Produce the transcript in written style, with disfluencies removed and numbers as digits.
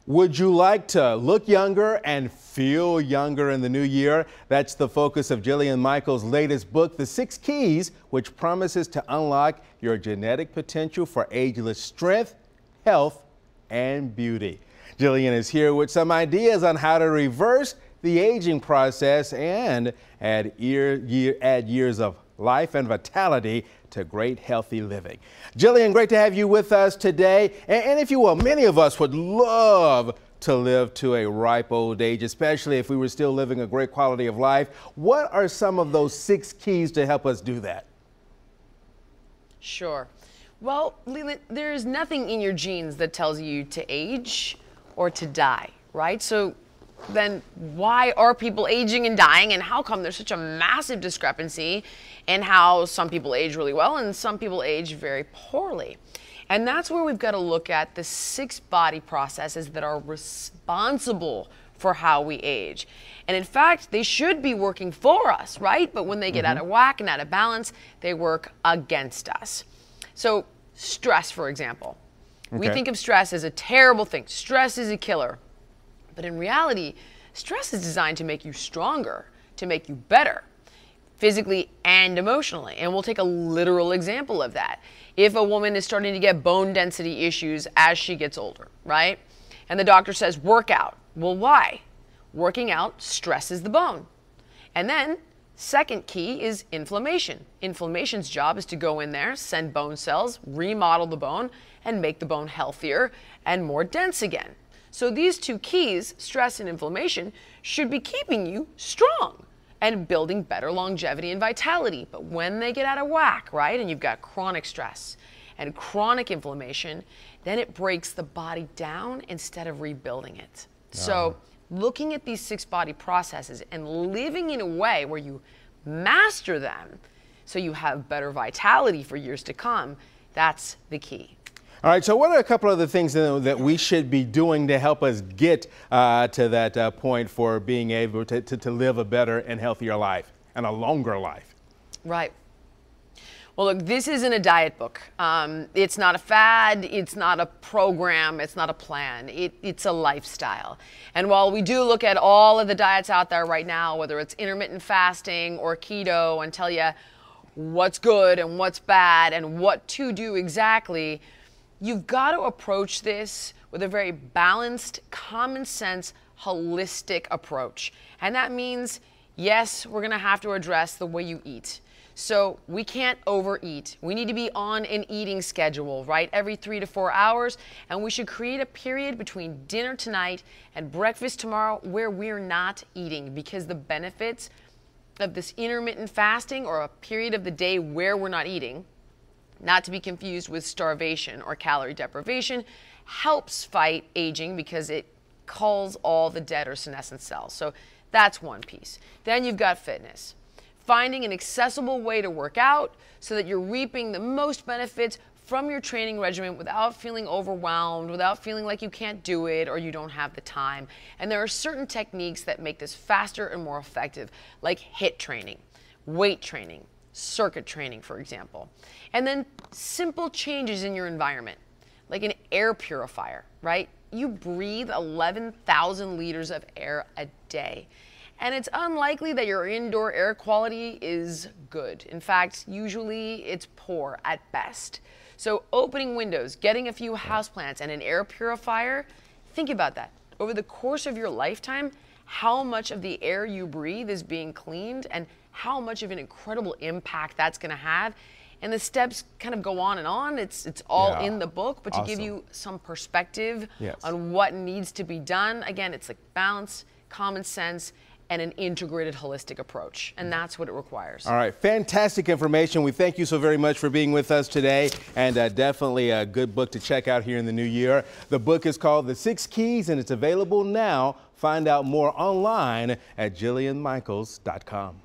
Would you like to look younger and feel younger in the new year? That's the focus of Jillian Michaels' latest book, The 6 Keys, which promises to unlock your genetic potential for ageless strength, health, and beauty. Jillian is here with some ideas on how to reverse the aging process and add years of life and vitality to great healthy living. Jillian, great to have you with us today. And if you will, many of us would love to live to a ripe old age, especially if we were still living a great quality of life. What are some of those 6 keys to help us do that? Sure. Well, Leland, there's nothing in your genes that tells you to age or to die, right? So then why are people aging and dying, and how come there's such a massive discrepancy in how some people age really well and some people age very poorly? And that's where we've got to look at the 6 body processes that are responsible for how we age. And in fact, they should be working for us, right? But when they get out of whack and out of balance, they work against us. So stress, for example. We think of stress as a terrible thing. Stress is a killer. But in reality, stress is designed to make you stronger, to make you better, physically and emotionally. And we'll take a literal example of that. If a woman is starting to get bone density issues as she gets older, right? And the doctor says, work out. Well, why? Working out stresses the bone. And then, second key is inflammation. Inflammation's job is to go in there, send bone cells, remodel the bone, and make the bone healthier and more dense again. So these 2 keys, stress and inflammation, should be keeping you strong and building better longevity and vitality. But when they get out of whack, right, and you've got chronic stress and chronic inflammation, then it breaks the body down instead of rebuilding it. So looking at these 6 body processes and living in a way where you master them so you have better vitality for years to come, that's the key. All right, so what are a couple of the things that we should be doing to help us get to that point for being able to live a better and healthier life and a longer life? Right. Well, look, this isn't a diet book. It's not a fad. It's not a program. It's not a plan. It's a lifestyle. And while we do look at all of the diets out there right now, whether it's intermittent fasting or keto, and tell you what's good and what's bad and what to do exactly, you've got to approach this with a very balanced, common sense, holistic approach. And that means, yes, we're going to have to address the way you eat. So we can't overeat. We need to be on an eating schedule, right? Every 3 to 4 hours. And we should create a period between dinner tonight and breakfast tomorrow where we're not eating, because the benefits of this intermittent fasting, or a period of the day where we're not eating, not to be confused with starvation or calorie deprivation, helps fight aging because it calls all the dead or senescent cells. So that's one piece. Then you've got fitness. Finding an accessible way to work out so that you're reaping the most benefits from your training regimen without feeling overwhelmed, without feeling like you can't do it or you don't have the time. And there are certain techniques that make this faster and more effective, like HIIT training, weight training, circuit training, for example. And then simple changes in your environment, like an air purifier, right? You breathe 11,000 liters of air a day. And it's unlikely that your indoor air quality is good. In fact, usually it's poor at best. So opening windows, getting a few houseplants, and an air purifier, think about that. Over the course of your lifetime, how much of the air you breathe is being cleaned and how much of an incredible impact that's going to have. And the steps kind of go on and on. It's all in the book, but to give you some perspective on what needs to be done, again, it's like balance, common sense, and an integrated holistic approach. And that's what it requires. All right, fantastic information. We thank you so very much for being with us today, and definitely a good book to check out here in the new year. The book is called The 6 Keys, and it's available now. Find out more online at JillianMichaels.com.